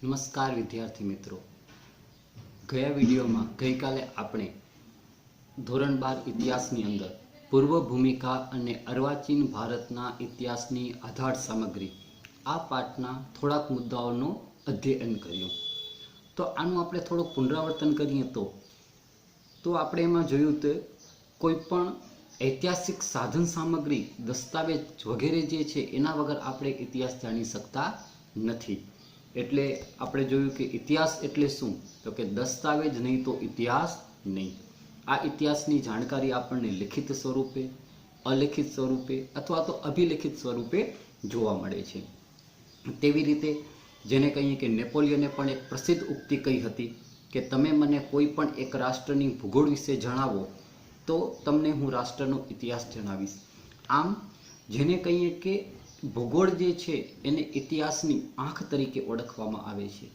નમસ્કાર વિદ્યાર્થી મિત્રો, ગયા વિડીયોમાં ગઈકાલે આપણે ધોરણ 12 ઇતિહાસની અંદર પૂર્વ ભૂમિકા અને અર્વાચીન ભારતના ઇતિહાસની આધાર સામગ્રી આ પાઠના થોડાક મુદ્દાઓનો અધ્યયન કર્યું. તો આનું આપણે થોડું પુનરાવર્તન કરીએ તો આપણે એમાં જોયું કે કોઈ પણ ઐતિહાસિક સાધન સામગ્રી, દસ્તાવેજ વગેરે જે છે એના વગર આપણે ઇતિહાસ જાણી શકતા નથી. એટલે આપણે જોયું કે ઇતિહાસ એટલે શું, તો કે દસ્તાવેજ નહીં તો ઇતિહાસ નહીં. આ ઇતિહાસની જાણકારી આપણને લિખિત સ્વરૂપે, અલિખિત સ્વરૂપે અથવા તો અભિલિખિત સ્વરૂપે જોવા મળે છે. તેવી રીતે જેને કહીએ કે નેપોલિયને પણ એક પ્રસિદ્ધ ઉક્તિ કહી હતી કે તમે મને કોઈ પણ એક રાષ્ટ્રની ભૂગોળ વિશે જણાવો તો તમને હું રાષ્ટ્રનો ઇતિહાસ જણાવીશ. આમ જેને કહીએ કે ભૂગોળ જે છે એને ઇતિહાસની આંખ તરીકે ઓળખવામાં આવે છે.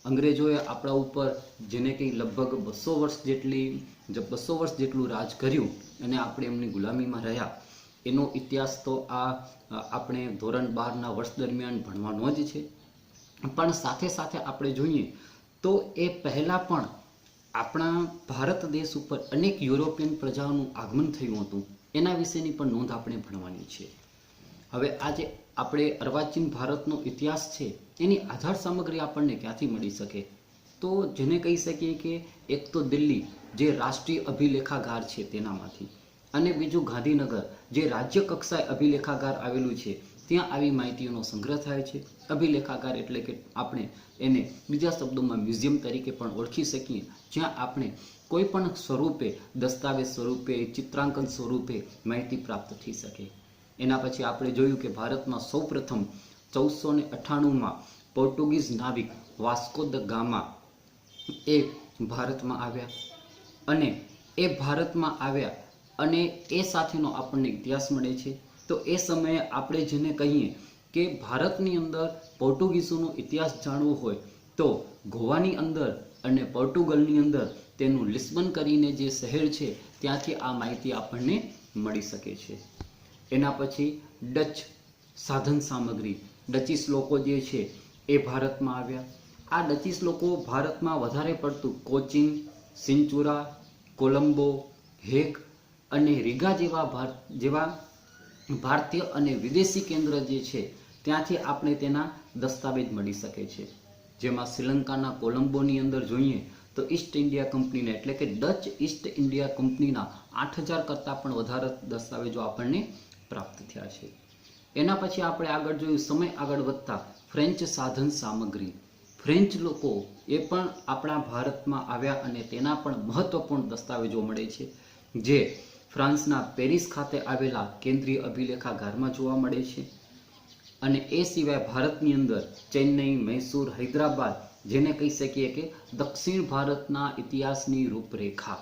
અંગ્રેજોએ આપણા ઉપર જેને કંઈ લગભગ 200 વર્ષ જેટલું રાજ કર્યું અને આપણે એમની ગુલામીમાં રહ્યા, એનો ઇતિહાસ તો આપણે ધોરણ 12ના વર્ષ દરમિયાન ભણવાનો જ છે. પણ સાથે સાથે આપણે જોઈએ તો એ પહેલાં પણ આપણા ભારત દેશ ઉપર અનેક યુરોપિયન પ્રજાઓનું આગમન થયું હતું. એના વિશેની પણ નોંધ આપણે ભણવાની છે. હવે આજે આપણે અર્વાચીન ભારતનો ઇતિહાસ છે એની આધાર સામગ્રી આપણને ક્યાંથી મળી શકે, તો જેને કહી શકીએ કે એક તો દિલ્હી જે રાષ્ટ્રીય અભિલેખાગાર છે તેનામાંથી, અને બીજું ગાંધીનગર જે રાજ્ય કક્ષાએ અભિલેખાગાર આવેલું છે ત્યાં આવી માહિતીઓનો સંગ્રહ થાય છે. અભિલેખાગાર એટલે કે આપણે એને બીજા શબ્દોમાં મ્યુઝિયમ તરીકે પણ ઓળખી શકીએ, જ્યાં આપણે કોઈ પણ સ્વરૂપે, દસ્તાવેજ સ્વરૂપે, ચિત્રાંકન સ્વરૂપે માહિતી પ્રાપ્ત થઈ શકે. એના પછી આપણે જોયું કે ભારતમાં સૌપ્રથમ 1498માં પોર્ટુગીઝ નાવિક વાસ્કો દ ગામા એ ભારતમાં આવ્યા અને એ સાથેનો આપણને ઇતિહાસ મળે છે. તો એ સમયે આપણે જેને કહીએ કે ભારતની અંદર પોર્ટુગીઝોનો ઇતિહાસ જાણવો હોય તો ગોવાની અંદર અને પોર્ટુગલની અંદર તેનું લિસ્બન કરીને જે શહેર છે ત્યાંથી આ માહિતી આપણને મળી શકે છે. એના પછી ડચ સાધન સામગ્રી, ડચીસ લોકો જે છે એ ભારતમાં આવ્યા. આ ડચીસ લોકો ભારતમાં વધારે પડતું કોચીન, સિંચુરા, કોલંબો, હેગ અને રીગા જેવા ભારતીય અને વિદેશી કેન્દ્ર જે છે ત્યાંથી આપણે તેના દસ્તાવેજ મળી શકે છે. જેમાં શ્રીલંકાના કોલંબોની અંદર જોઈએ તો ઈસ્ટ ઇન્ડિયા કંપનીના એટલે કે ડચ ઈસ્ટ ઇન્ડિયા કંપનીના 8000 કરતાં પણ વધારે દસ્તાવેજો આપણને પ્રાપ્ત થયા છે. એના પછી આપણે આગળ જોયું, સમય આગળ વધતા ફ્રેન્ચ સાધન સામગ્રી. ફ્રેન્ચ લોકો એ પણ આપણા ભારતમાં આવ્યા અને તેના પણ મહત્વપૂર્ણ દસ્તાવેજો મળે છે, જે ફ્રાન્સના પેરિસ ખાતે આવેલા કેન્દ્રીય અભિલેખાગારમાં જોવા મળે છે. અને એ સિવાય ભારતની અંદર ચેન્નઈ, મૈસૂર, હૈદરાબાદ, જેને કહી શકીએ કે દક્ષિણ ભારતના ઇતિહાસની રૂપરેખા,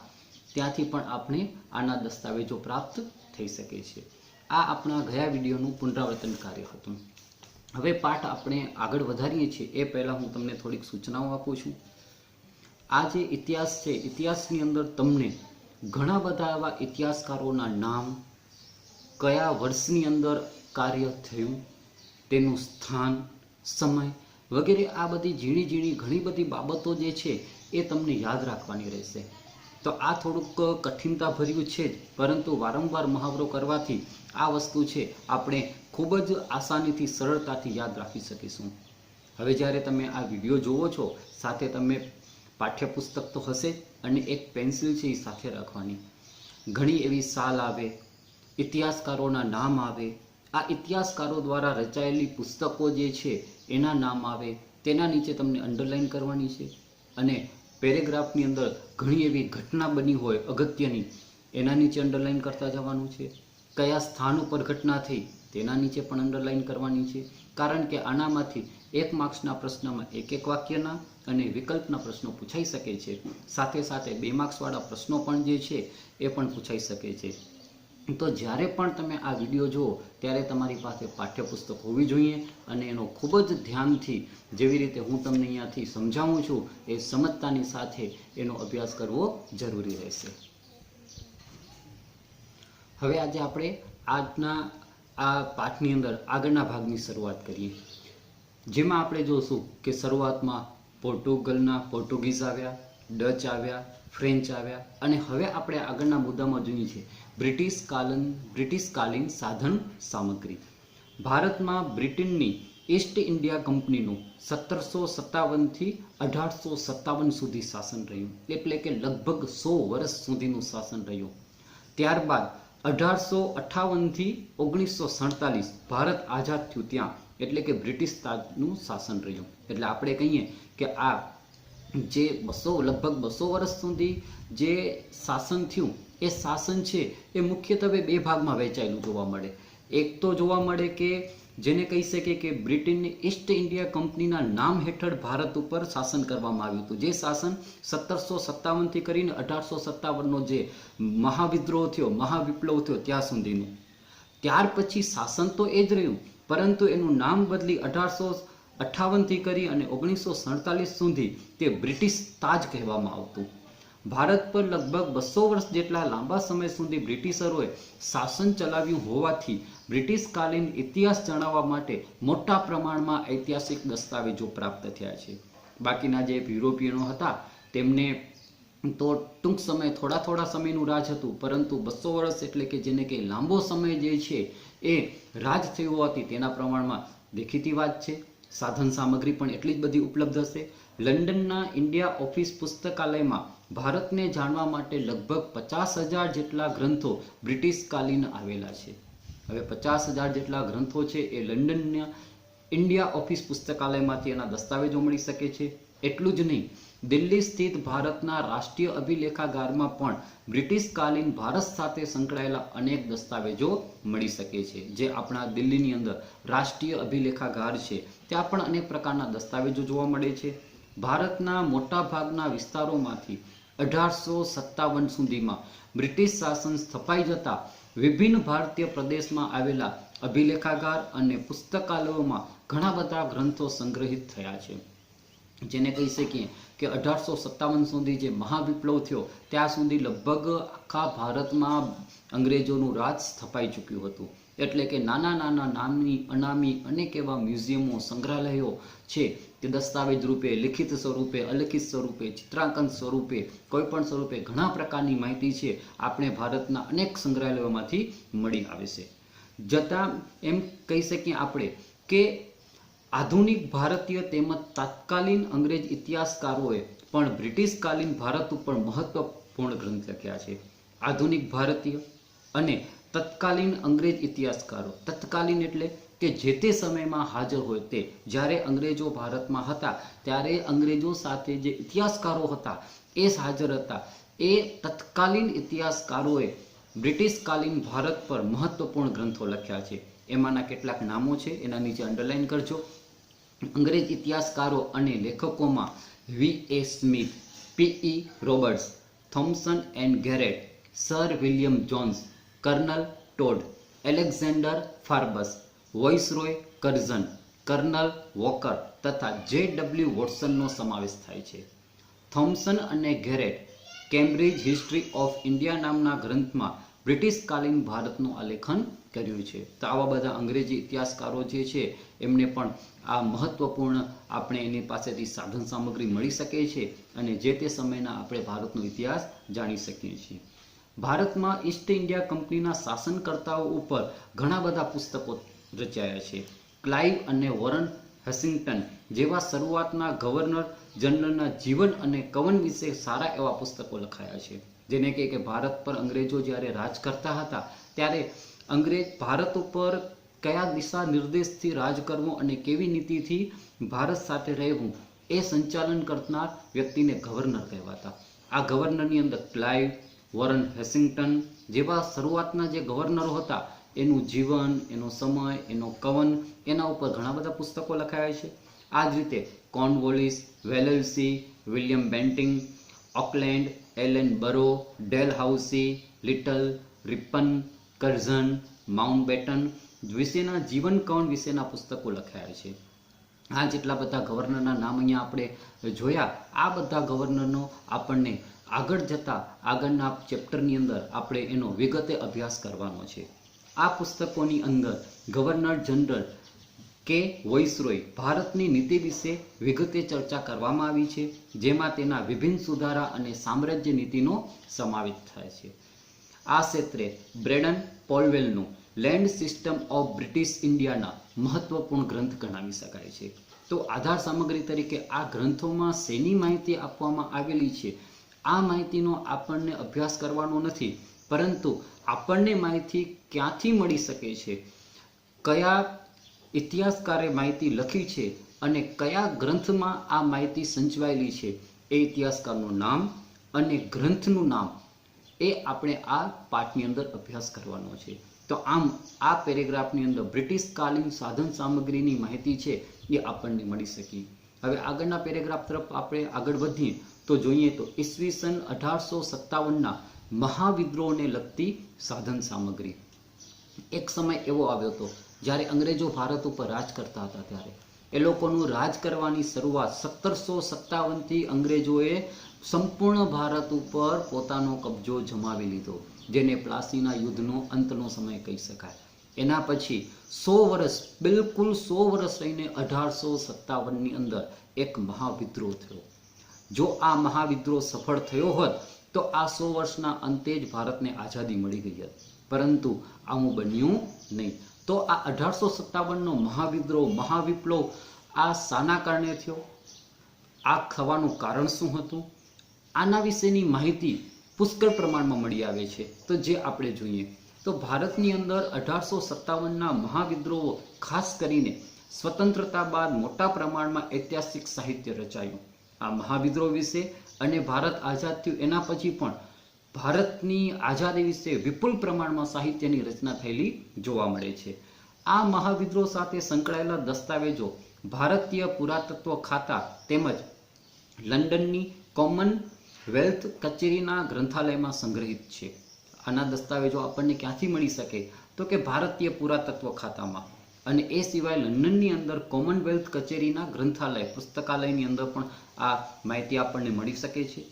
ત્યાંથી પણ આપણે આના દસ્તાવેજો પ્રાપ્ત થઈ શકે છે. આ આપણા ગયા વિડીયોનું પુનરાવર્તન કાર્ય હતું. હવે પાઠ આપણે આગળ વધારીએ છીએ એ પહેલાં હું તમને થોડીક સૂચનાઓ આપું છું. આ જે ઇતિહાસ છે, ઇતિહાસની અંદર તમને ઘણા બધા એવા ઇતિહાસકારોના નામ, કયા વર્ષની અંદર કાર્ય થયું, તેનું સ્થાન, સમય વગેરે આ બધી ઝીણી ઘણી બધી બાબતો જે છે એ તમને યાદ રાખવાની રહેશે. તો આ થોડુંક કઠિનતા ભર્યું છે જ, પરંતુ વારંવાર મહાવરો કરવાથી આ વસ્તુ છે આપણે ખૂબ જ આસાનીથી, સરળતાથી યાદ રાખી શકીશું. હવે જ્યારે તમે આ વિડીયો જુઓ છો, સાથે તમે પાઠ્યપુસ્તક તો હશે જ અને એક પેન્સિલ છે એ સાથે રાખવાની. ઘણી એવી સાલ આવે, ઇતિહાસકારોના નામ આવે, આ ઇતિહાસકારો દ્વારા રચાયેલી પુસ્તકો જે છે એના નામ આવે, તેના નીચે તમને અંડરલાઈન કરવાની છે. અને પેરેગ્રાફની અંદર ઘણી એવી ઘટના બની હોય અગત્યની, એના નીચે અંડરલાઈન કરતા જવાનું છે. કયા સ્થાન ઉપર ઘટના થઈ તેના નીચે પણ અંડરલાઈન કરવાની છે. કારણ કે આનામાંથી 1 માર્ક્સના પ્રશ્નમાં એક વાક્યના અને વિકલ્પના પ્રશ્નો પૂછાઈ શકે છે. સાથે સાથે 2 માર્ક્સવાળા પ્રશ્નો પણ જે છે એ પણ પૂછાઈ શકે છે. તો જ્યારે પણ તમે આ વિડીયો જુઓ ત્યારે તમારી પાસે પાઠ્યપુસ્તક હોવી જોઈએ અને એનો ખૂબ જ ધ્યાનથી, જેવી રીતે હું તમને અહીંયાથી સમજાવું છું એ સમજતાની સાથે એનો અભ્યાસ કરવો જરૂરી રહેશે. હવે આજે આપણે આજના આ પાઠની અંદર આગળના ભાગની શરૂઆત કરીએ. જેમાં આપણે જોશું કે શરૂઆતમાં પોર્ટુગલના પોર્ટુગીઝ આવ્યા, ડચ આવ્યા, ફ્રેન્ચ આવ્યા અને હવે આપણે આગળના મુદ્દામાં જોઈએ છે બ્રિટિશકાલીન સાધન સામગ્રી. ભારતમાં બ્રિટનની ઈસ્ટ ઇન્ડિયા કંપનીનું 1757 થી 1857 સુધી શાસન રહ્યું, એટલે કે લગભગ 100 વર્ષ સુધીનું શાસન રહ્યું. ત્યારબાદ 1858 થી 1947 ભારત આઝાદ થયું ત્યાં, એટલે કે બ્રિટિશ તાજનું શાસન રહ્યું. એટલે આપણે કહીએ કે આ જે લગભગ 200 વર્ષ સુધી જે શાસન થયું એ શાસન છે એ મુખ્યત્વે બે ભાગમાં વહેંચાયેલું જોવા મળે. એક તો જોવા મળે કે જેને કહી શકીએ કે બ્રિટનની ઈસ્ટ ઇન્ડિયા કંપનીના નામ હેઠળ ભારત ઉપર શાસન કરવામાં આવ્યું હતું. જે શાસન 1757 થી કરીને 1857નો જે મહાવિદ્રોહ થયો, મહાવિપ્લવ થયો ત્યાં સુધીનું. ત્યાર પછી શાસન તો એ જ રહ્યું, પરંતુ એનું નામ બદલી 1858 થી કરી અને 1947 સુધી તે બ્રિટિશ તાજ કહેવામાં આવતું. ભારત પર લગભગ 200 વર્ષ જેટલા લાંબા સમય સુધી બ્રિટિશરોએ શાસન ચલાવ્યું હોવાથી બ્રિટિશકાલીન ઇતિહાસ જાણવા માટે મોટા પ્રમાણમાં ઐતિહાસિક દસ્તાવેજો પ્રાપ્ત થયા છે. બાકીના જે યુરોપિયનો હતા તેમને તો ટૂંક સમય થોડા સમયનું રાજ હતું, પરંતુ 200 વર્ષ એટલે કે જેને કે લાંબો સમય જે છે એ રાજ થયું હોવાથી તેના પ્રમાણમાં દેખીતી વાત છે. સાધન સામગ્રી પણ એટલી જ બધી ઉપલબ્ધ હશે. લંડનના ઇન્ડિયા ઓફિસ પુસ્તકાલયમાં ભારતને જાણવા માટે લગભગ 50,000 જેટલા ગ્રંથો બ્રિટિશકાલીન આવેલા છે. હવે 50,000 જેટલા ગ્રંથો છે એ લંડનના ઇન્ડિયા ઓફિસ પુસ્તકાલયમાંથી એના દસ્તાવેજો મળી શકે છે. એટલું જ નહીં, દિલ્હી સ્થિત ભારતના રાષ્ટ્રીય અભિલેખાગારમાં પણ બ્રિટિશકાલીન ભારત સાથે સંકળાયેલા અનેક દસ્તાવેજો મળી શકે છે. જે આપણા દિલ્હીની અંદર રાષ્ટ્રીય અભિલેખાગાર છે ત્યાં પણ અનેક પ્રકારના દસ્તાવેજો જોવા મળે છે. ભારતના મોટા ભાગના વિસ્તારોમાંથી 1857 સુધીમાં બ્રિટિશ શાસન સ્થપાઈ જતા વિભિન્ન ભારતીય પ્રદેશમાં આવેલા અભિલેખાગાર અને પુસ્તકાલયોમાં ઘણા બધા ગ્રંથો સંગ્રહિત થયા છે. જેને કહી શકીએ કે 1857 સુધી જે મહાવિપ્લવ થયો ત્યાં સુધી લગભગ આખા ભારતમાં અંગ્રેજોનું રાજ સ્થપાઈ ચૂક્યું હતું. એટલે કે નાના નામી અનામી અનેક એવા મ્યુઝિયમો, સંગ્રહાલયો છે તે દસ્તાવેજ રૂપે, લિખિત સ્વરૂપે, અલિખિત સ્વરૂપે, ચિત્રાંકન સ્વરૂપે, કોઈ પણ સ્વરૂપે ઘણા પ્રકારની માહિતી છે આપણે ભારતના અનેક સંગ્રહાલયોમાંથી મળી આવે છે. જતાં એમ કહી શકીએ આપણે કે આધુનિક ભારતીય તેમજ તત્કાલીન અંગ્રેજ ઇતિહાસકારોએ પણ બ્રિટિશકાલીન ભારત ઉપર મહત્વપૂર્ણ ગ્રંથ લખ્યા છે. આધુનિક ભારતીય અને તત્કાલીન અંગ્રેજ ઇતિહાસકારો, તત્કાલીન એટલે કે જે તે સમયમાં હાજર હોય તે, જ્યારે અંગ્રેજો ભારતમાં હતા ત્યારે અંગ્રેજો સાથે જે ઇતિહાસકારો હતા એ હાજર હતા. એ તત્કાલીન ઇતિહાસકારોએ બ્રિટિશકાલીન ભારત પર મહત્વપૂર્ણ ગ્રંથો લખ્યા છે. એમાંના કેટલાક નામો છે, એના નીચે અંડરલાઈન કરજો. અંગ્રેજ ઇતિહાસકારો અને લેખકોમાં V.A. Smith, P.E. Roberts, Thompson and Garratt, sir William Jones, colonel Tod, Alexander Forbes, viceroy Curzon, colonel Walker તથા J.W. વોટસનનો સમાવેશ થાય છે. થોમ્સન અને Garratt Cambridge history of India નામના ગ્રંથમાં બ્રિટિશકાલીન ભારતનું આલેખન કર્યું છે. તો આવા બધા અંગ્રેજી ઇતિહાસકારો જે છે એમને પણ આ મહત્વપૂર્ણ આપણે એની પાસેથી સાધન સામગ્રી મળી શકે છે અને જે તે સમયના આપણે ભારતનો ઇતિહાસ જાણી શકીએ છીએ. ભારતમાં ઈસ્ટ ઇન્ડિયા કંપનીના શાસનકર્તાઓ ઉપર ઘણા બધા પુસ્તકો રચાયા છે. ક્લાઇવ અને વોરન હેસિંગ્ટન જેવા શરૂઆતના ગવર્નર જનરલના જીવન અને કવન વિશે સારા એવા પુસ્તકો લખાયા છે. જેને કહે કે ભારત પર અંગ્રેજો જ્યારે રાજ કરતા હતા ત્યારે અંગ્રેજ ભારત ઉપર કયા દિશા નિર્દેશથી રાજ કરવું અને કેવી નીતિથી ભારત સાથે રહેવું એ સંચાલન કરનાર વ્યક્તિને ગવર્નર કહેવાતા. આ ગવર્નરની અંદર ક્લાઇવ, વોરન હેસિંગ્ટન જેવા શરૂઆતના જે ગવર્નરો હતા એનું જીવન, એનો સમય, એનો કવન, એના ઉપર ઘણા બધા પુસ્તકો લખાયા છે. આ જ રીતે Cornwallis, Wellesley, William Bentinck, Auckland, Ellenborough, Dalhousie, Lytton, Ripon, Curzon, Mountbatten વિશેના જીવન કવન વિશેના પુસ્તકો લખાયા છે. આ જેટલા બધા ગવર્નરના નામ અહીંયા આપણે જોયા, આ બધા ગવર્નરનો આપણને આગળ જતા આગળના ચેપ્ટરની અંદર આપણે એનો વિગતે અભ્યાસ કરવાનો છે. આ પુસ્તકોની અંદર ગવર્નર જનરલ કે વોઇસરોય ભારતની નીતિ વિશે વિગતે ચર્ચા કરવામાં આવી છે, જેમાં તેના વિભિન્ન સુધારા અને સામ્રાજ્ય નીતિનો સમાવેશ થાય છે. આ ક્ષેત્રે બ્રેડન પોલવેલનું લેન્ડ સિસ્ટમ ઓફ બ્રિટિશ ઇન્ડિયાના મહત્વપૂર્ણ ગ્રંથ ગણાવી શકાય છે. તો આધાર સામગ્રી તરીકે આ ગ્રંથોમાં શેની માહિતી આપવામાં આવેલી છે, આ માહિતીનો આપણને અભ્યાસ કરવાનો નથી, પરંતુ આપણને માહિતી ક્યાંથી મળી શકે છે, કયા ઇતિહાસકારે માહિતી લખી છે અને કયા ગ્રંથમાં આ માહિતી સંચવાયેલી છે, એ ઇતિહાસકારનું નામ અને ગ્રંથનું નામ એ આપણે આ પાઠની અંદર અભ્યાસ કરવાનો છે. તો આમ આ પેરેગ્રાફની અંદર બ્રિટિશ કાલીન સાધન સામગ્રીની માહિતી છે એ આપણને મળી શકી. હવે આગળના પેરેગ્રાફ તરફ આપણે આગળ વધીએ તો જોઈએ તો ઈસવીસન 1857ના મહાવિદ્રોહને લગતી સાધન સામગ્રી. એક સમય એવો આવ્યો હતો જ્યારે અંગ્રેજો ભારત ઉપર રાજ કરતા હતા. ત્યારે એ લોકોનું રાજ કરવાની શરૂઆત 1757થી અંગ્રેજોએ સંપૂર્ણ ભારત ઉપર પોતાનો કબજો જમાવી લીધો, જેને પ્લાસીના યુદ્ધનો અંતનો સમય કહી શકાય. એના પછી 100 વર્ષ, બિલકુલ 100 વર્ષ રહીને 1857ની અંદર એક મહાવિદ્રોહ થયો. જો આ મહાવિદ્રોહ સફળ થયો હોત તો આ 100 વર્ષના અંતે જ ભારતને આઝાદી મળી ગઈ હતી, પરંતુ આવું બન્યું નહીં. તો આ 1857નો મહાવિદ્રોહ, મહાવિપ્લવ આ શાના કારણે થયો, આ થવાનું કારણ શું હતું, આના વિશેની માહિતી પુષ્કળ પ્રમાણમાં મળી આવે છે. તો જે આપણે જોઈએ તો ભારતની અંદર 1857ના મહાવિદ્રોહો ખાસ કરીને સ્વતંત્રતા બાદ મોટા પ્રમાણમાં ઐતિહાસિક સાહિત્ય રચાયું આ મહાવિદ્રોહ વિશે, અને ભારત આઝાદ થયું એના પછી પણ ભારતની આઝાદી વિશે વિપુલ પ્રમાણમાં સાહિત્યની રચના થયેલી જોવા મળે છે. આ મહાવિદ્રોહ સાથે સંકળાયેલા દસ્તાવેજો ભારતીય પુરાતત્વ ખાતા તેમજ લંડનની કોમનવેલ્થ કચેરીના ગ્રંથાલયમાં સંગ્રહિત છે. આના દસ્તાવેજો આપણને ક્યાંથી મળી શકે તો કે ભારતીય પુરાતત્વ ખાતામાં, અને એ સિવાય લંડનની અંદર કોમનવેલ્થ કચેરીના ગ્રંથાલય પુસ્તકાલયની અંદર પણ આ માહિતી આપણને મળી શકે છે.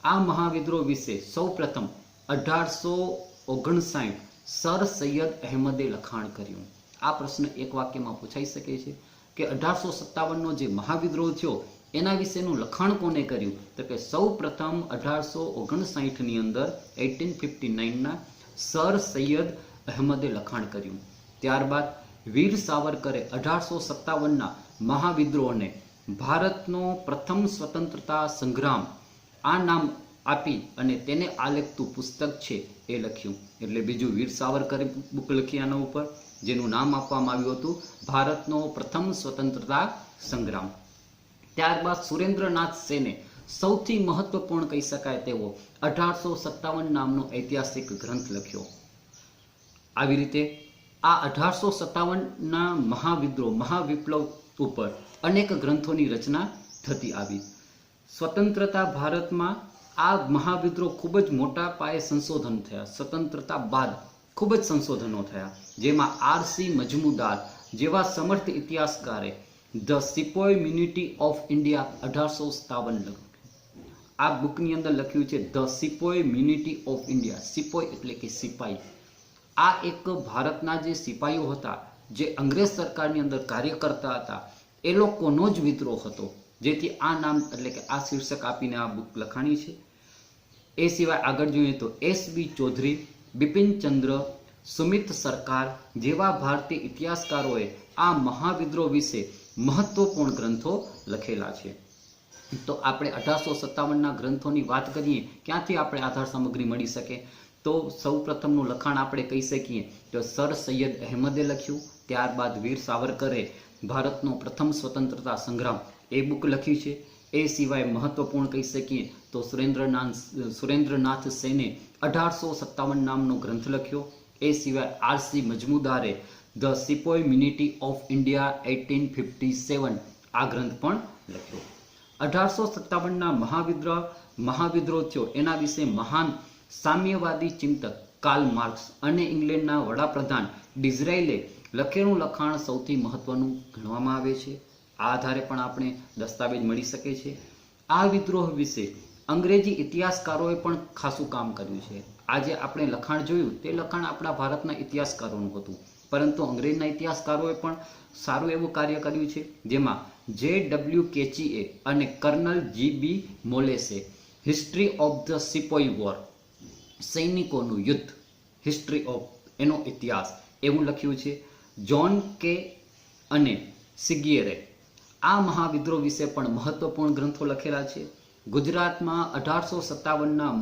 આ મહાવિદ્રોહ વિશે સૌપ્રથમ 1859 સર સૈયદ અહેમદે લખાણ કર્યું. આ પ્રશ્ન એક વાક્યમાં પૂછાઈ શકે છે કે 1857નો જે મહાવિદ્રોહ થયો એના વિશેનું લખાણ કોને કર્યું, તો કે સૌપ્રથમ 1859ની અંદર 1859ના સર સૈયદ અહેમદે લખાણ કર્યું. ત્યારબાદ વીર સાવરકરે 1857ના મહાવિદ્રોહને ભારતનો પ્રથમ સ્વતંત્રતા સંગ્રામ આ નામ આપી અને તેને આલેખતું પુસ્તક છે એ લખ્યું. એટલે બીજું વીર સાવરકરે બુક લખી આના ઉપર, જેનું નામ આપવામાં આવ્યું હતું ભારતનો પ્રથમ સ્વતંત્રતા સંગ્રામ. ત્યારબાદ સુરેન્દ્રનાથ સેને સૌથી મહત્વપૂર્ણ કહી શકાય તેવો 1857 નામનો ઐતિહાસિક ગ્રંથ લખ્યો. આવી રીતે આ 1857ના મહાવિદ્રોહ, મહાવિપ્લવ ઉપર અનેક ગ્રંથોની રચના થતી આવી. સ્વતંત્રતા ભારતમાં આ મહાવિદ્રોહ ખૂબ જ મોટા પાયે સંશોધન થયા. સ્વતંત્રતા બાદ ખૂબ જ સંશોધનો થયા, જેમાં આર.સી. મજમુદાર જેવા સમર્થ ઇતિહાસકારે ધ સિપોય મ્યુનિટી ઓફ ઇન્ડિયા 1857 લખ્યું. આ બુકની અંદર લખ્યું છે ધ સિપોય મ્યુનિટી ઓફ ઇન્ડિયા. સિપોય એટલે કે સિપાઈ. આ એક ભારતના જે સિપાહીઓ હતા, જે અંગ્રેજ સરકારની અંદર કાર્ય કરતા હતા, એ લોકોનો જ વિદ્રોહ હતો, જેથી આ નામ એટલે કે આ શીર્ષક આપીને આ બુક લખાણી છે. એ સિવાય આગળ જોઈએ તો એસ.બી. ચૌધરી, બિપિનચંદ્ર, સુમિત સરકાર જેવા ભારતીય ઇતિહાસકારોએ આ મહાવિદ્રોહ વિશે મહત્વપૂર્ણ ગ્રંથો લખેલા છે. તો આપણે 1857ના ગ્રંથોની વાત કરીએ, ક્યાંથી આપણે આધાર સામગ્રી મળી શકે, તો સૌ પ્રથમનું લખાણ આપણે કહી શકીએ તો સર સૈયદ અહેમદે લખ્યું. ત્યારબાદ વીર સાવરકરે ભારતનો પ્રથમ સ્વતંત્રતા સંગ્રામ એ બુક લખ્યું છે. એ સિવાય મહત્વપૂર્ણ કહી શકીએ તો સુરેન્દ્રનાથ સેને 1857 નામનો ગ્રંથ લખ્યો. એ સિવાય આર.સી. મજમુદારે ધ સિપોય મ્યુનિટી ઓફ ઇન્ડિયા 1857 આ ગ્રંથ પણ લખ્યો. 1857ના મહાવિદ્રોહ થયો એના વિશે મહાન સામ્યવાદી ચિંતક કાર્લ માર્ક્સ અને ઇંગ્લેન્ડના વડાપ્રધાન ડિઝરાયલે લખેલું લખાણ સૌથી મહત્વનું ગણવામાં આવે છે. આ આધારે પણ આપણે દસ્તાવેજ મળી શકે છે. આ વિદ્રોહ વિશે અંગ્રેજી ઇતિહાસકારોએ પણ ખાસું કામ કર્યું છે. આજે આપણે લખાણ જોયું તે લખાણ આપણા ભારતના ઇતિહાસકારોનું હતું. પરંતુ અંગ્રેજના ઇતિહાસકારોએ પણ સારું એવું કાર્ય કર્યું છે, જેમાં JW કેચીએ અને કર્નલ GB મોલેસે history of the sepoy war, સૈનિકોનું યુદ્ધ, હિસ્ટ્રી ઓફ એનો ઇતિહાસ એવું લખ્યું છે. જ્હોન કે અને સિગિયરે આ મહાવિદ્રોહ વિશે પણ મહત્વપૂર્ણ ગ્રંથો લખેલા છે. ગુજરાતમાં 1857ના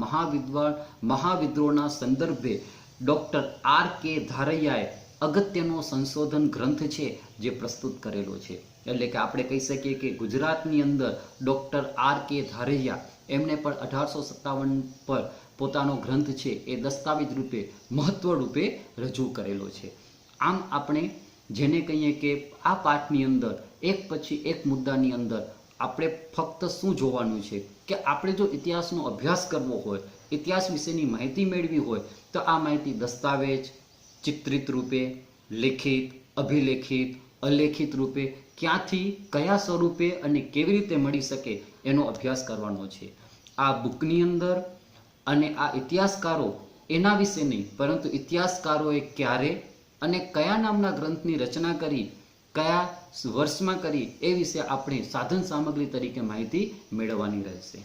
મહાવિદ્રોહના સંદર્ભે ડોક્ટર RK ધારૈયાએ અગત્યનો સંશોધન ગ્રંથ છે જે પ્રસ્તુત કરેલો છે. એટલે કે આપણે કહી શકીએ કે ગુજરાતની અંદર ડોક્ટર RK ધારૈયા એમણે પણ 1857 પર પોતાનો ગ્રંથ છે એ દસ્તાવેજ રૂપે મહત્વ રૂપે રજૂ કરેલો છે. આમ આપણે જેને કહીએ કે આ પાઠની અંદર એક પછી એક મુદ્દાની અંદર આપણે ફક્ત શું જોવાનું છે કે આપણે જો ઇતિહાસનો અભ્યાસ કરવો હોય, ઇતિહાસ વિશેની માહિતી મેળવી હોય તો આ માહિતી દસ્તાવેજ, ચિત્રિત રૂપે, લેખિત, અભિલેખિત, અલેખિત રૂપે ક્યાંથી, કયા સ્વરૂપે અને કેવી રીતે મળી શકે એનો અભ્યાસ કરવાનો છે. આ બુકની અંદર અને આ ઇતિહાસકારો એના વિશે નહીં, પરંતુ ઇતિહાસકારોએ ક્યારે અને કયા નામના ગ્રંથની રચના કરી, કયા વર્ષમાં કરી, એ વિશે આપણે સાધન સામગ્રી તરીકે માહિતી મેળવવાની રહેશે.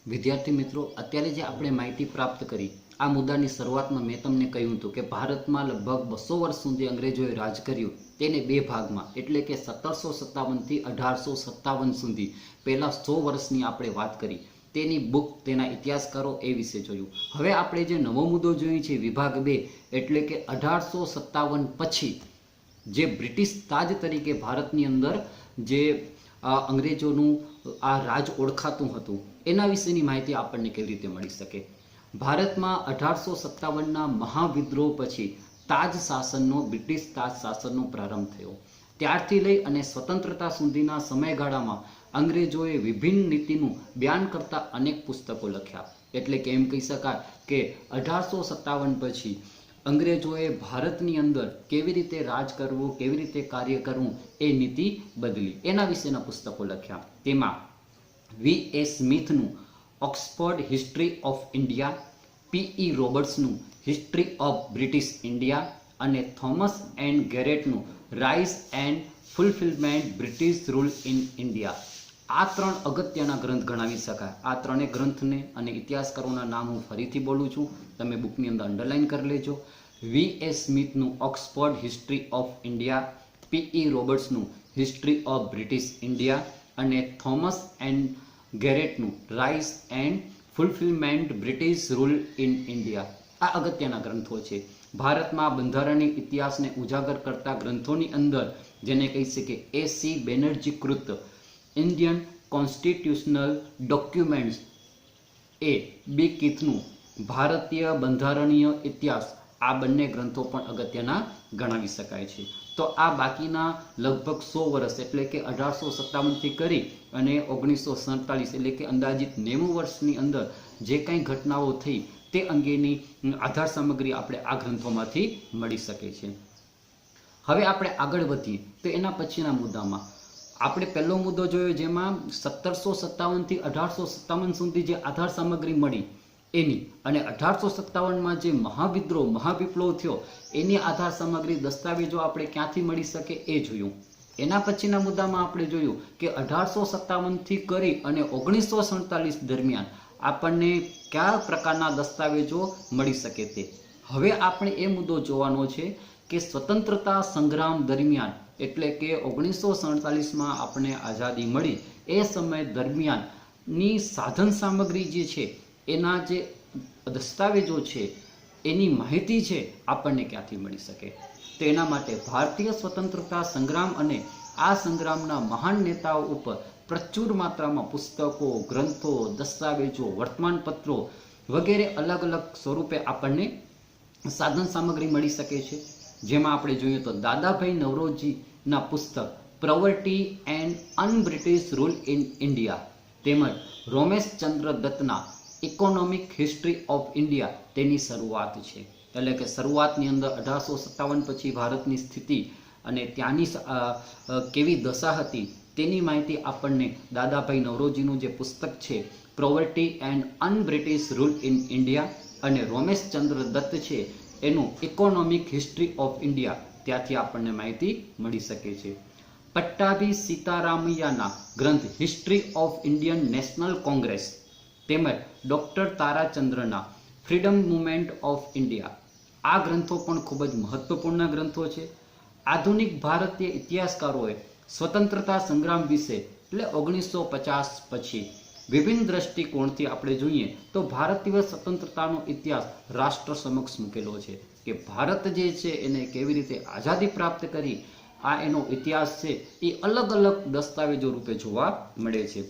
વિદ્યાર્થી મિત્રો, અત્યારે જે આપણે માહિતી પ્રાપ્ત કરી, આ મુદ્દાની શરૂઆતમાં મેં તમને કહ્યું હતું કે ભારતમાં લગભગ 200 વર્ષ સુધી અંગ્રેજોએ રાજ કર્યું, તેને બે ભાગમાં, એટલે કે 1757 થી 1857 સુધી પહેલા 100 વર્ષની આપણે વાત કરી. તેની બુક, તેના ઇતિહાસકારો એ વિશે જોયું. હવે આપણે જે નવો મુદ્દો જોયો છે વિભાગ 2, એટલે કે 1857 પછી જે બ્રિટિશ તાજ તરીકે ભારતની અંદર જે અંગ્રેજોનું આ રાજ ઓળખાતું હતું એના વિશેની માહિતી આપણને કેવી રીતે મળી શકે. ભારતમાં 1857ના મહાવિદ્રોહ પછી તાજ શાસનનો, બ્રિટિશ તાજ શાસનનો પ્રારંભ થયો. ત્યારથી લઈ અને સ્વતંત્રતા સુધીના સમયગાળામાં અંગ્રેજોએ વિભિન્ન નીતિનું બયાન કરતા અનેક પુસ્તકો લખ્યા. એટલે કે એમ કહી શકાય કે 1857 પછી અંગ્રેજોએ ભારતની અંદર કેવી રીતે રાજ કરવું, કેવી રીતે કાર્ય કરવું એ નીતિ બદલી, એના વિશેના પુસ્તકો લખ્યા. તેમાં V.A. સ્મિથનું Oxford history of India, P.E. રોબર્ટ્સનું હિસ્ટ્રી ઓફ બ્રિટિશ ઇન્ડિયા અને થોમસ એન્ડ ગેરેટનું rise and fulfilment British rule in India. આ 3 અગત્યના ગ્રંથ ગણાવી શકાય. આ ત્રણેય ગ્રંથને અને ઇતિહાસકારોના નામ હું ફરીથી બોલું છું, તમે બુકની અંદર અંડરલાઇન કરી લેજો. V.A. સ્મિથનું Oxford history of India, P.E. રોબર્ટ્સનું હિસ્ટ્રી ઓફ બ્રિટિશ ઇન્ડિયા અને થોમસ એન્ડ ગેરેટનું rise and fulfilment British rule in India. આ અગત્યના ગ્રંથો છે. ભારતમાં બંધારણીય ઇતિહાસને ઉજાગર કરતા ગ્રંથોની અંદર જેને કહી શકીએ A.C. બેનર્જી કૃત ઇન્ડિયન કોન્સ્ટિટ્યુશનલ ડોક્યુમેન્ટ્સ, એ બી કીથનું ભારતીય બંધારણીય ઇતિહાસ, આ બંને ગ્રંથો પણ અગત્યના ગણાવી શકાય છે. તો આ બાકીના લગભગ 100 વર્ષ એટલે કે 1857 થી કરી અને 1947 એટલે કે અંદાજિત 90 વર્ષની અંદર જે કંઈ ઘટનાઓ થઈ તે અંગેની આધાર સામગ્રી આપણે આ ગ્રંથોમાંથી મળી શકે છે. હવે આપણે આગળ વધીએ તો એના પછીના મુદ્દામાં આપણે પહેલો મુદ્દો જોયો, જેમાં 1757 થી 1857 સુધી જે આધાર સામગ્રી મળી એની, અને 1857માં જે મહાવિદ્રોહ, મહાવિપ્લવ થયો એની આધાર સામગ્રી, દસ્તાવેજો આપણે ક્યાંથી મળી શકે એ જોયું. એના પછીના મુદ્દામાં આપણે જોયું કે 1857 થી કરી અને 1947 દરમિયાન આપણને કયા પ્રકારના દસ્તાવેજો મળી શકે તે. હવે આપણે એ મુદ્દો જોવાનો છે કે સ્વતંત્રતા સંગ્રામ દરમિયાન, એટલે કે 1947માં આપણે આઝાદી મળી એ સમય દરમિયાનની સાધન સામગ્રી જે છે, એના જે દસ્તાવેજો છે, એની માહિતી છે, આપણને ક્યાંથી મળી શકે. તો એના માટે ભારતીય સ્વતંત્રતા સંગ્રામ અને આ સંગ્રામના મહાન નેતાઓ ઉપર પ્રચુર માત્રામાં પુસ્તકો, ગ્રંથો, દસ્તાવેજો, વર્તમાનપત્રો વગેરે અલગ અલગ સ્વરૂપે આપણને સાધન સામગ્રી મળી શકે છે. જેમાં આપણે જોઈએ તો દાદાભાઈ નવરોજીના પુસ્તક poverty and un-British rule in India, તેમજ રોમેશચંદ્ર દત્તના ઇકોનોમિક હિસ્ટ્રી ઓફ ઇન્ડિયા, તેની શરૂઆત છે. એટલે કે શરૂઆતની અંદર 1857 પછી ભારતની સ્થિતિ અને ત્યાંની કેવી દશા હતી તેની માહિતી આપણને દાદાભાઈ નવરોજીનું જે પુસ્તક છે poverty and un-British rule in India અને રોમેશચંદ્ર દત્ત છે એનું ઇકોનોમિક હિસ્ટ્રી ઓફ ઇન્ડિયા ત્યાંથી આપણને માહિતી મળી શકે છે. પટ્ટાભી સીતારામૈયાના ગ્રંથ હિસ્ટ્રી ઓફ ઇન્ડિયન નેશનલ કોંગ્રેસ તેમજ ડોક્ટર તારાચંદ્રના ફ્રીડમ મુવમેન્ટ ઓફ ઇન્ડિયા આ ગ્રંથો પણ ખૂબ જ મહત્વપૂર્ણ ગ્રંથો છે. આધુનિક ભારતીય ઇતિહાસકારોએ સ્વતંત્રતા સંગ્રામ વિશે એટલે 1950 પછી વિભિન્ન દ્રષ્ટિકોણથી આપણે જોઈએ તો ભારતીય સ્વતંત્રતાનો ઇતિહાસ રાષ્ટ્ર સમક્ષ મૂકેલો છે કે ભારત જે છે એને કેવી રીતે આઝાદી પ્રાપ્ત કરી આ એનો ઇતિહાસ છે એ અલગ અલગ દસ્તાવેજો રૂપે જોવા મળે છે.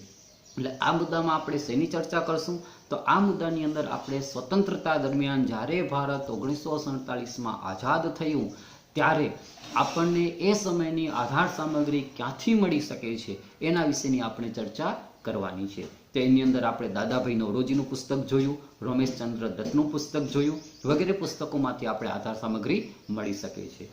એટલે આ મુદ્દામાં આપણે શેની ચર્ચા કરશું તો આ મુદ્દાની અંદર આપણે સ્વતંત્રતા દરમિયાન જ્યારે ભારત 1947માં આઝાદ થયું ત્યારે આપણને એ સમયની આધાર સામગ્રી ક્યાંથી મળી શકે છે એના વિશેની આપણે ચર્ચા કરવાની છે. તેની અંદર આપણે દાદાભાઈ નવરોજીનું પુસ્તક જોયું, રમેશચંદ્ર દત્તનું પુસ્તક જોયું વગેરે પુસ્તકોમાંથી આપણે આધાર સામગ્રી મળી શકે છે.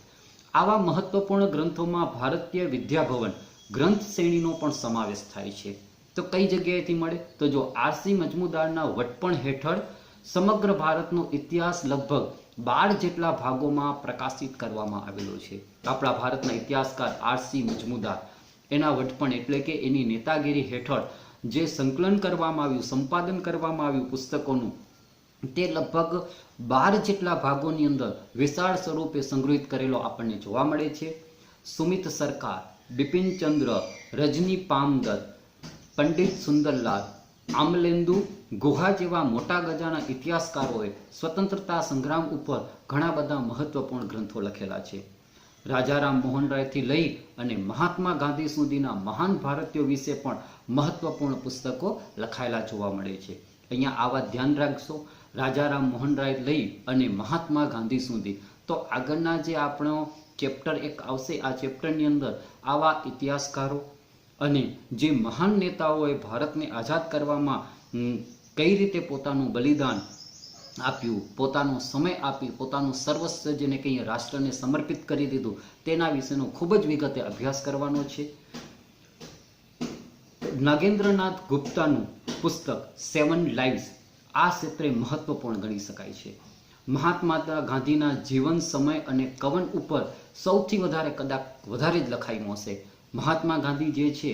આવા મહત્વપૂર્ણ ગ્રંથોમાં ભારતીય વિદ્યાભવન ગ્રંથ શ્રેણીનો પણ સમાવેશ થાય છે. તો કઈ જગ્યાએથી મળે તો જો આરસી મજમુદારના વટપણ હેઠળ સમગ્ર ભારતનો ઇતિહાસ લગભગ 12 જેટલા ભાગોમાં પ્રકાશિત કરવામાં આવેલો છે. આપણા ભારતના ઇતિહાસકાર આરસી મજમુદાર એના વટપણ એટલે કે એની નેતાગીરી હેઠળ જે સંકલન કરવામાં આવ્યું, સંપાદન કરવામાં આવ્યું પુસ્તકોનું તે લગભગ 12 જેટલા ભાગોની અંદર વિશાળ સ્વરૂપે સંગ્રહિત કરેલો આપણને જોવા મળે છે. સુમિત સરકાર, બિપિનચંદ્ર, રજની પામદત્ત, પંડિત સુંદરલાલ, આમલેન્દુ ગુહા જેવા મોટા ગજાના ઇતિહાસકારોએ સ્વતંત્રતા સંગ્રામ ઉપર ઘણા બધા મહત્વપૂર્ણ ગ્રંથો લખેલા છે. રાજારામ મોહન રાયથી લઈ અને મહાત્મા ગાંધી સુધીના મહાન ભારતીયો વિશે પણ મહત્વપૂર્ણ પુસ્તકો લખાયેલા જોવા મળે છે. અહીંયા આવા ધ્યાન રાખશો, રાજારામ મોહન રાય લઈ અને મહાત્મા ગાંધી સુધી. તો આગળના જે આપણો ચેપ્ટર એક આવશે આ ચેપ્ટરની અંદર આવા ઇતિહાસકારો અને જે મહાન નેતાઓએ ભારતને આઝાદ કરવામાં કઈ રીતે પોતાનું બલિદાન આપ્યું, પોતાનો સમય આપી, પોતાનું સર્વસ્વ જેને કહીએ રાષ્ટ્રને સમર્પિત કરી દીધું તેના વિશેનો ખૂબ જ વિગતે અભ્યાસ કરવાનો છે. નાગેન્દ્રનાથ ગુપ્તાનું પુસ્તક 7 લાઇવ્સ આ ક્ષેત્રે મહત્વપૂર્ણ ગણી શકાય છે. મહાત્મા ગાંધીના જીવન, સમય અને કવન ઉપર સૌથી વધારે કદાચ વધારે જ લખાયું હશે. મહાત્મા ગાંધી જે છે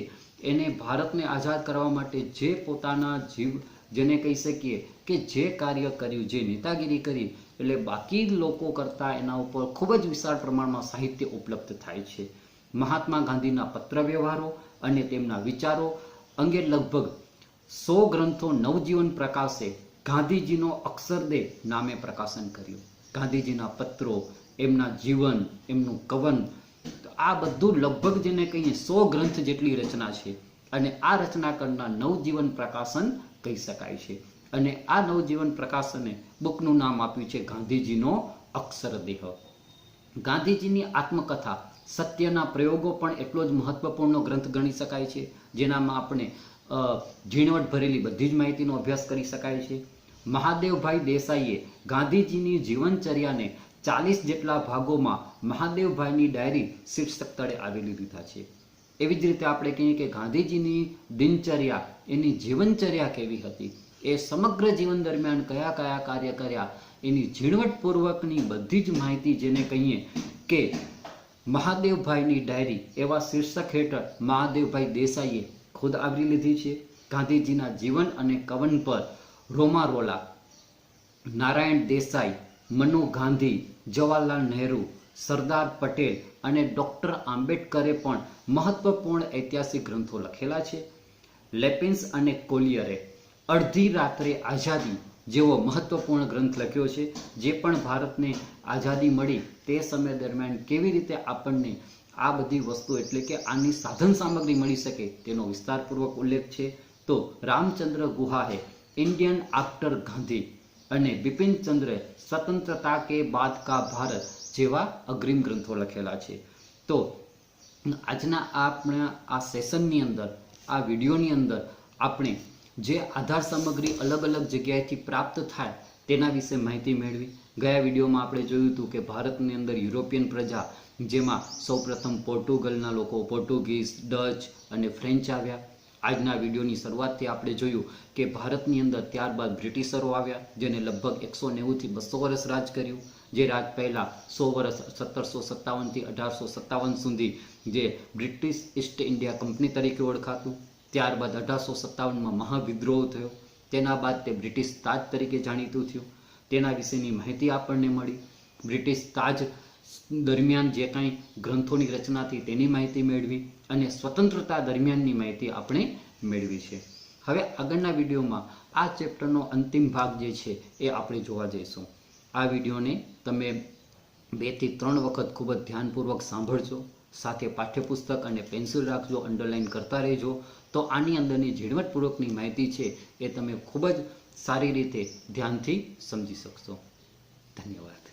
એને ભારતને આઝાદ કરવા માટે જે પોતાના જીવ જેને કહી શકીએ કે જે કાર્ય કર્યું, જે નેતાગીરી કરી એટલે બાકી લોકો કરતાં એના ઉપર ખૂબ જ વિશાળ પ્રમાણમાં સાહિત્ય ઉપલબ્ધ થાય છે. મહાત્મા ગાંધીના પત્ર વ્યવહારો અને તેમના વિચારો અંગે લગભગ 100 ગ્રંથો નવજીવન પ્રકાશે ગાંધીજીનો અક્ષરદેહ નામે પ્રકાશન કર્યું. ગાંધીજીના પત્રો, એમના જીવન, એમનું કવન આ બધું લગભગ જેને કહીએ 100 ગ્રંથ જેટલી રચના છે અને આ રચના કરનાર નવજીવન પ્રકાશન કહી શકાય છે. અને આ નવજીવન પ્રકાશને બુકનું નામ આપ્યું છે ગાંધીજીનો અક્ષરદેહ. ગાંધીજીની આત્મકથા સત્યના પ્રયોગો પણ એટલો જ મહત્વપૂર્ણ ગ્રંથ ગણી શકાય છે જેનામાં આપણે ઝીણવટ ભરેલી બધી જ માહિતીનો અભ્યાસ કરી શકાય છે. મહાદેવભાઈ દેસાઈએ ગાંધીજીની જીવનચર્યાને 40 જેટલા ભાગોમાં મહાદેવભાઈની ડાયરી શીર્ષક તળે આવેલી દીધા છે. એવી જ રીતે આપણે કહીએ કે ગાંધીજીની દિનચર્યા, એની જીવનચર્યા કેવી હતી, એ સમગ્ર જીવન દરમિયાન કયા કયા કાર્ય કર્યા એની ઝીણવટપૂર્વકની બધી જ માહિતી જેને કહીએ કે મહાદેવભાઈની ડાયરી એવા શીર્ષક હેઠળ મહાદેવભાઈ દેસાઈએ ખુદ આવરી લીધી છે. ગાંધીજીના જીવન અને કવન પર રોમારોલા, નારાયણ દેસાઈ, મનુ ગાંધી, જવાહરલાલ નહેરુ, સરદાર પટેલ અને ડૉક્ટર આંબેડકરે પણ મહત્વપૂર્ણ ઐતિહાસિક ગ્રંથો લખેલા છે. લેપિન્સ અને કોલિયરે અડધી રાત્રે આઝાદી જેવો મહત્વપૂર્ણ ગ્રંથ લખ્યો છે જે પણ ભારતને આઝાદી મળી તે સમય દરમિયાન કેવી રીતે આપણને આ બધી વસ્તુ એટલે કે આની સાધન સામગ્રી મળી શકે તેનો વિસ્તારપૂર્વક ઉલ્લેખ છે. તો રામચંદ્ર ગુહાએ ઇન્ડિયન આફ્ટર ગાંધી અને બિપિનચંદ્રે સ્વતંત્રતા કે બાદ કા ભારત જેવા અગ્રિમ ગ્રંથો લખેલા છે. તો આજના આપણા આ સેશનની અંદર, આ વિડીયોની અંદર આપણે જે આધાર સામગ્રી અલગ અલગ જગ્યાએથી પ્રાપ્ત થાય તેના વિશે માહિતી મેળવી. ગયા વિડીયોમાં આપણે જોયું હતું કે ભારતની અંદર યુરોપિયન પ્રજા જેમાં સૌપ્રથમ પોર્ટુગલના લોકો, પોર્ટુગીઝ, ડચ અને ફ્રેન્ચ આવ્યા. આજના વિડીયોની શરૂઆતથી આપણે જોયું કે ભારતની અંદર ત્યારબાદ બ્રિટિશરો આવ્યા જેને લગભગ 190 થી 200 વર્ષ રાજ કર્યું. જે રાજ પહેલાં 100 વર્ષ 1757થી 1857 સુધી જે બ્રિટિશ ઈસ્ટ ઇન્ડિયા કંપની તરીકે ઓળખાતું, ત્યારબાદ 1857માં મહાવિદ્રોહ થયો, તેના બાદ તે બ્રિટિશ તાજ તરીકે જાણીતું થયું. તેના વિશેની માહિતી આપણને મળી. બ્રિટિશ તાજ દરમિયાન જે કાંઈ ગ્રંથોની રચના થઈ તેની માહિતી મેળવી અને સ્વતંત્રતા દરમિયાનની માહિતી આપણે મેળવી છે. હવે આગળના વિડીયોમાં આ ચેપ્ટરનો અંતિમ ભાગ જે છે એ આપણે જોવા જઈશું. આ વિડીયોને તમે 2 થી 3 વખત ખૂબ જ ધ્યાનપૂર્વક સાંભળજો, સાથે પાઠ્યપુસ્તક અને પેન્સિલ રાખજો, અંડરલાઇન કરતા રહેજો. તો આની અંદરની ઝીણવટપૂર્વકની માહિતી છે એ તમે ખૂબ જ સારી રીતે ધ્યાનથી સમજી શકશો. ધન્યવાદ.